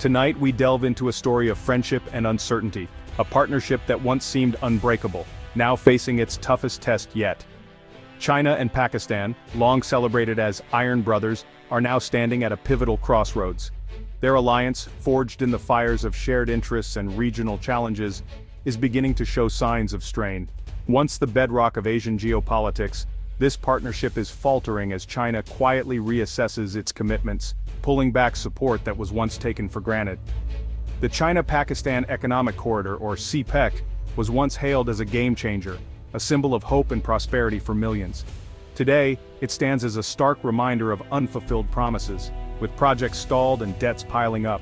Tonight we delve into a story of friendship and uncertainty, a partnership that once seemed unbreakable, now facing its toughest test yet. China and Pakistan, long celebrated as Iron Brothers, are now standing at a pivotal crossroads. Their alliance, forged in the fires of shared interests and regional challenges, is beginning to show signs of strain. Once the bedrock of Asian geopolitics, this partnership is faltering as China quietly reassesses its commitments, pulling back support that was once taken for granted. The China-Pakistan Economic Corridor, or CPEC, was once hailed as a game-changer, a symbol of hope and prosperity for millions. Today, it stands as a stark reminder of unfulfilled promises, with projects stalled and debts piling up.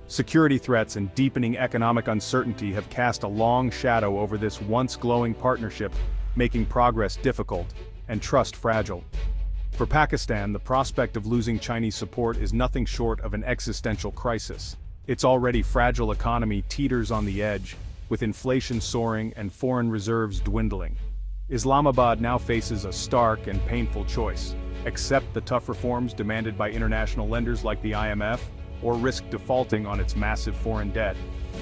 Security threats and deepening economic uncertainty have cast a long shadow over this once glowing partnership, making progress difficult and trust fragile. For Pakistan, the prospect of losing Chinese support is nothing short of an existential crisis. Its already fragile economy teeters on the edge, with inflation soaring and foreign reserves dwindling. Islamabad now faces a stark and painful choice: accept the tough reforms demanded by international lenders like the IMF, or risk defaulting on its massive foreign debt,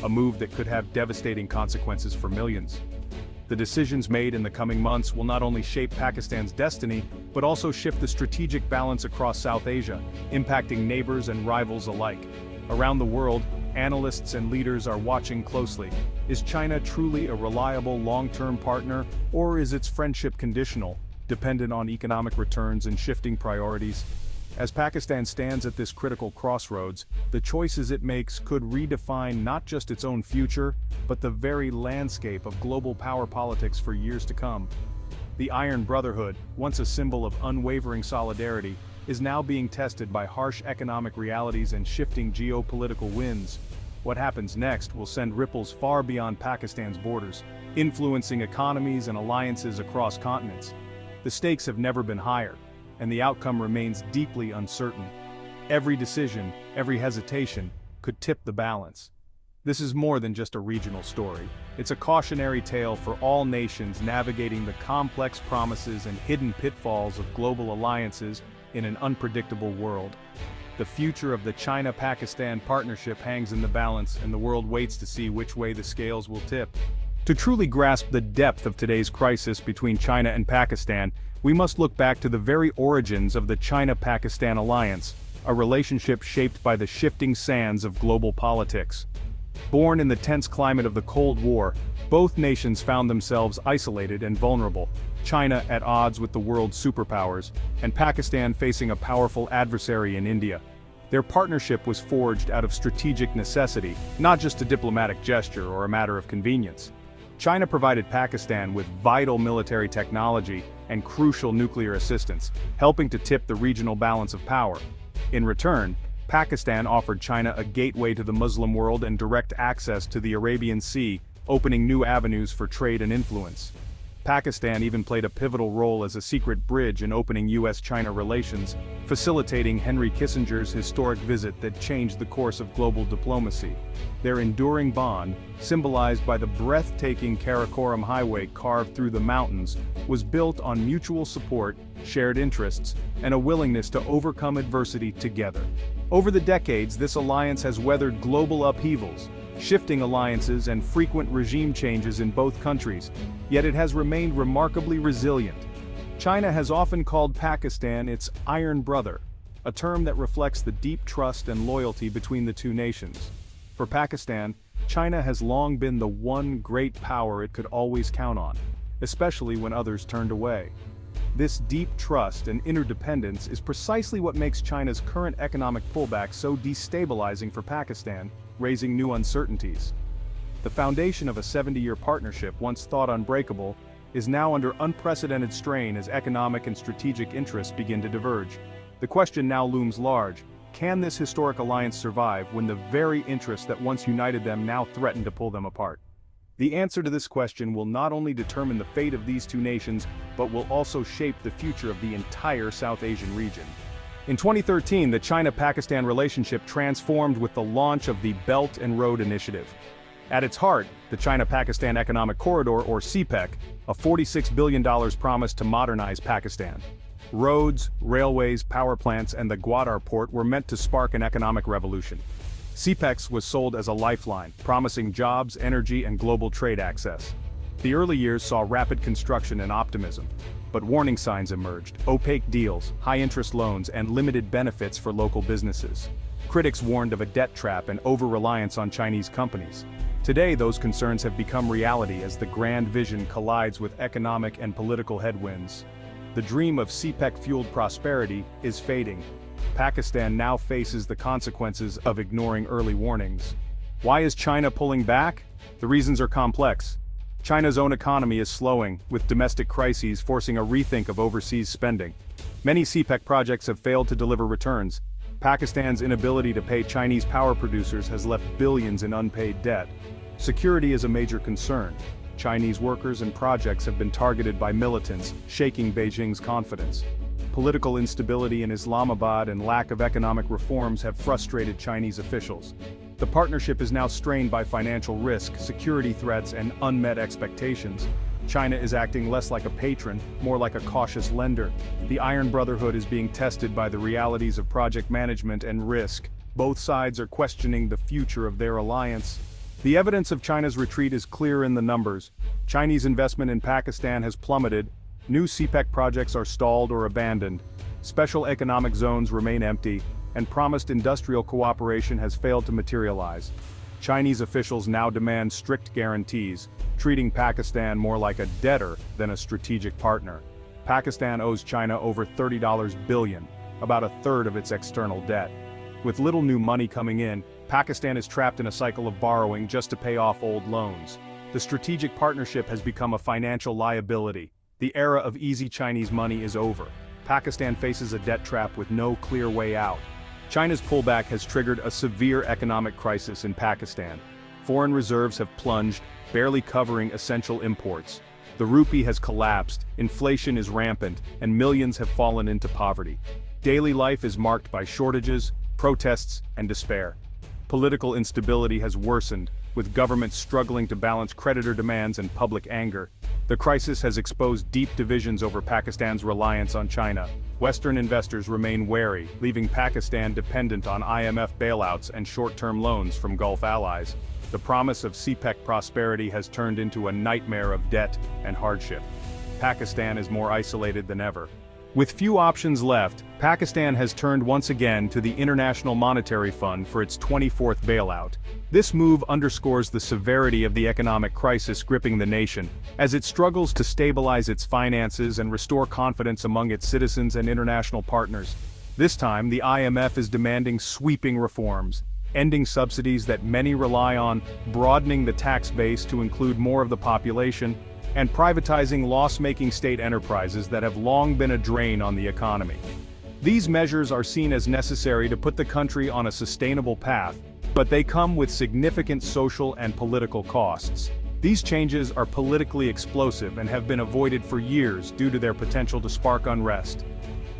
a move that could have devastating consequences for millions. The decisions made in the coming months will not only shape Pakistan's destiny, but also shift the strategic balance across South Asia, impacting neighbors and rivals alike. Around the world, analysts and leaders are watching closely. Is China truly a reliable long-term partner, or is its friendship conditional, dependent on economic returns and shifting priorities? As Pakistan stands at this critical crossroads, the choices it makes could redefine not just its own future, but the very landscape of global power politics for years to come. The Iron Brotherhood, once a symbol of unwavering solidarity, is now being tested by harsh economic realities and shifting geopolitical winds. What happens next will send ripples far beyond Pakistan's borders, influencing economies and alliances across continents. The stakes have never been higher, and the outcome remains deeply uncertain. Every decision, every hesitation, could tip the balance. This is more than just a regional story. It's a cautionary tale for all nations navigating the complex promises and hidden pitfalls of global alliances in an unpredictable world. The future of the China-Pakistan partnership hangs in the balance, and the world waits to see which way the scales will tip. To truly grasp the depth of today's crisis between China and Pakistan, we must look back to the very origins of the China-Pakistan alliance, a relationship shaped by the shifting sands of global politics. Born in the tense climate of the Cold War, both nations found themselves isolated and vulnerable, China at odds with the world's superpowers, and Pakistan facing a powerful adversary in India. Their partnership was forged out of strategic necessity, not just a diplomatic gesture or a matter of convenience. China provided Pakistan with vital military technology and crucial nuclear assistance, helping to tip the regional balance of power. In return, Pakistan offered China a gateway to the Muslim world and direct access to the Arabian Sea, opening new avenues for trade and influence. Pakistan even played a pivotal role as a secret bridge in opening US-China relations, facilitating Henry Kissinger's historic visit that changed the course of global diplomacy. Their enduring bond, symbolized by the breathtaking Karakoram Highway carved through the mountains, was built on mutual support, shared interests, and a willingness to overcome adversity together. Over the decades, this alliance has weathered global upheavals, shifting alliances and frequent regime changes in both countries, yet it has remained remarkably resilient. China has often called Pakistan its Iron Brother, a term that reflects the deep trust and loyalty between the two nations. For Pakistan, China has long been the one great power it could always count on, especially when others turned away. This deep trust and interdependence is precisely what makes China's current economic pullback so destabilizing for Pakistan, raising new uncertainties. The foundation of a 70-year partnership, once thought unbreakable, is now under unprecedented strain as economic and strategic interests begin to diverge. The question now looms large: can this historic alliance survive when the very interests that once united them now threaten to pull them apart? The answer to this question will not only determine the fate of these two nations, but will also shape the future of the entire South Asian region. In 2013, the China-Pakistan relationship transformed with the launch of the Belt and Road Initiative. At its heart, the China-Pakistan Economic Corridor, or CPEC, a $46 billion promise to modernize Pakistan. Roads, railways, power plants, and the Gwadar port were meant to spark an economic revolution. CPEC was sold as a lifeline, promising jobs, energy, and global trade access. The early years saw rapid construction and optimism, but warning signs emerged: opaque deals, high-interest loans, and limited benefits for local businesses. Critics warned of a debt trap and over-reliance on Chinese companies. Today, those concerns have become reality as the grand vision collides with economic and political headwinds. The dream of CPEC-fueled prosperity is fading. Pakistan now faces the consequences of ignoring early warnings. Why is China pulling back? The reasons are complex. China's own economy is slowing, with domestic crises forcing a rethink of overseas spending. Many CPEC projects have failed to deliver returns. Pakistan's inability to pay Chinese power producers has left billions in unpaid debt. Security is a major concern. Chinese workers and projects have been targeted by militants, shaking Beijing's confidence. Political instability in Islamabad and lack of economic reforms have frustrated Chinese officials. The partnership is now strained by financial risk, security threats, and unmet expectations. China is acting less like a patron, more like a cautious lender. The Iron Brotherhood is being tested by the realities of project management and risk. Both sides are questioning the future of their alliance. The evidence of China's retreat is clear in the numbers. Chinese investment in Pakistan has plummeted. New CPEC projects are stalled or abandoned. Special economic zones remain empty, and promised industrial cooperation has failed to materialize. Chinese officials now demand strict guarantees, treating Pakistan more like a debtor than a strategic partner. Pakistan owes China over $30 billion, about a third of its external debt. With little new money coming in, Pakistan is trapped in a cycle of borrowing just to pay off old loans. The strategic partnership has become a financial liability. The era of easy Chinese money is over. Pakistan faces a debt trap with no clear way out. China's pullback has triggered a severe economic crisis in Pakistan. Foreign reserves have plunged, barely covering essential imports. The rupee has collapsed, inflation is rampant, and millions have fallen into poverty. Daily life is marked by shortages, protests, and despair. Political instability has worsened, with governments struggling to balance creditor demands and public anger. The crisis has exposed deep divisions over Pakistan's reliance on China. Western investors remain wary, leaving Pakistan dependent on IMF bailouts and short-term loans from Gulf allies. The promise of CPEC prosperity has turned into a nightmare of debt and hardship. Pakistan is more isolated than ever. With few options left, Pakistan has turned once again to the International Monetary Fund for its 24th bailout. This move underscores the severity of the economic crisis gripping the nation, as it struggles to stabilize its finances and restore confidence among its citizens and international partners. This time, the IMF is demanding sweeping reforms, ending subsidies that many rely on, broadening the tax base to include more of the population, and privatizing loss-making state enterprises that have long been a drain on the economy. These measures are seen as necessary to put the country on a sustainable path, but they come with significant social and political costs. These changes are politically explosive and have been avoided for years due to their potential to spark unrest.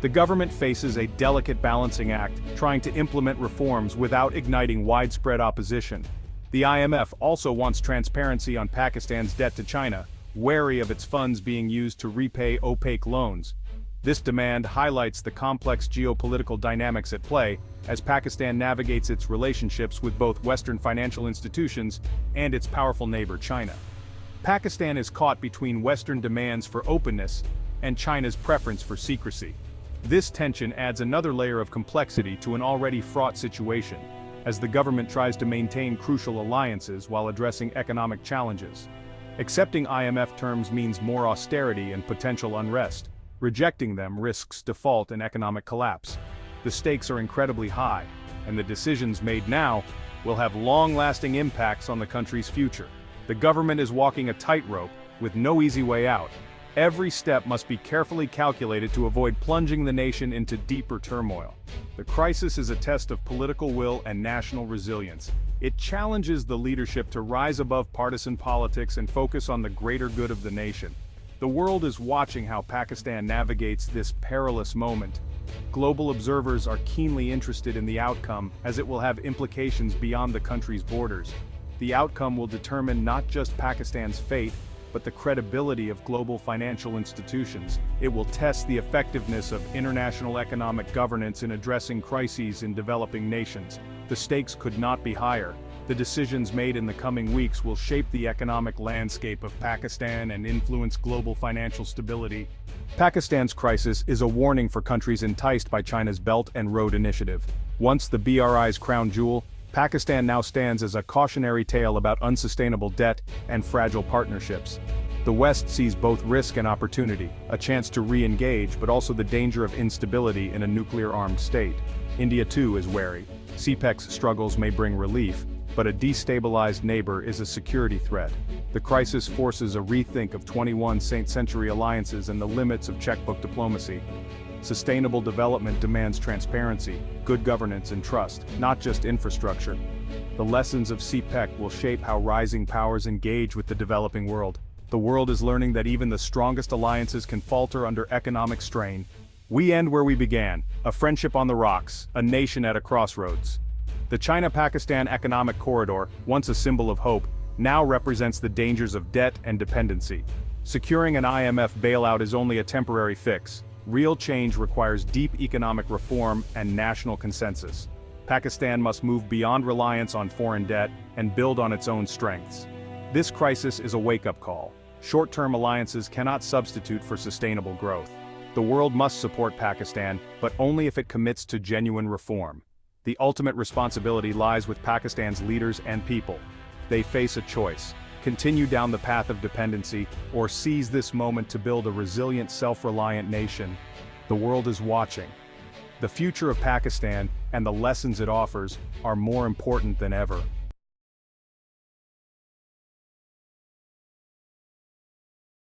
The government faces a delicate balancing act, trying to implement reforms without igniting widespread opposition. The IMF also wants transparency on Pakistan's debt to China, wary of its funds being used to repay opaque loans. This demand highlights the complex geopolitical dynamics at play as Pakistan navigates its relationships with both Western financial institutions and its powerful neighbor China. Pakistan is caught between Western demands for openness and China's preference for secrecy. This tension adds another layer of complexity to an already fraught situation, as the government tries to maintain crucial alliances while addressing economic challenges. Accepting IMF terms means more austerity and potential unrest. Rejecting them risks default and economic collapse. The stakes are incredibly high, and the decisions made now will have long-lasting impacts on the country's future. The government is walking a tightrope, with no easy way out. Every step must be carefully calculated to avoid plunging the nation into deeper turmoil. The crisis is a test of political will and national resilience. It challenges the leadership to rise above partisan politics and focus on the greater good of the nation. The world is watching how Pakistan navigates this perilous moment. Global observers are keenly interested in the outcome, as it will have implications beyond the country's borders. The outcome will determine not just Pakistan's fate, but the credibility of global financial institutions. It will test the effectiveness of international economic governance in addressing crises in developing nations. The stakes could not be higher. The decisions made in the coming weeks will shape the economic landscape of Pakistan and influence global financial stability. Pakistan's crisis is a warning for countries enticed by China's Belt and Road Initiative. Once the BRI's crown jewel, Pakistan now stands as a cautionary tale about unsustainable debt and fragile partnerships. The West sees both risk and opportunity, a chance to re-engage but also the danger of instability in a nuclear-armed state. India too is wary. CPEC's struggles may bring relief, but a destabilized neighbor is a security threat. The crisis forces a rethink of 21st century alliances and the limits of checkbook diplomacy. Sustainable development demands transparency, good governance and trust, not just infrastructure. The lessons of CPEC will shape how rising powers engage with the developing world. The world is learning that even the strongest alliances can falter under economic strain. We end where we began, a friendship on the rocks, a nation at a crossroads. The China-Pakistan economic corridor, once a symbol of hope, now represents the dangers of debt and dependency. Securing an IMF bailout is only a temporary fix. Real change requires deep economic reform and national consensus. Pakistan must move beyond reliance on foreign debt and build on its own strengths. This crisis is a wake-up call. Short-term alliances cannot substitute for sustainable growth. The world must support Pakistan, but only if it commits to genuine reform. The ultimate responsibility lies with Pakistan's leaders and people. They face a choice: continue down the path of dependency, or seize this moment to build a resilient, self-reliant nation. The world is watching. The future of Pakistan and the lessons it offers are more important than ever.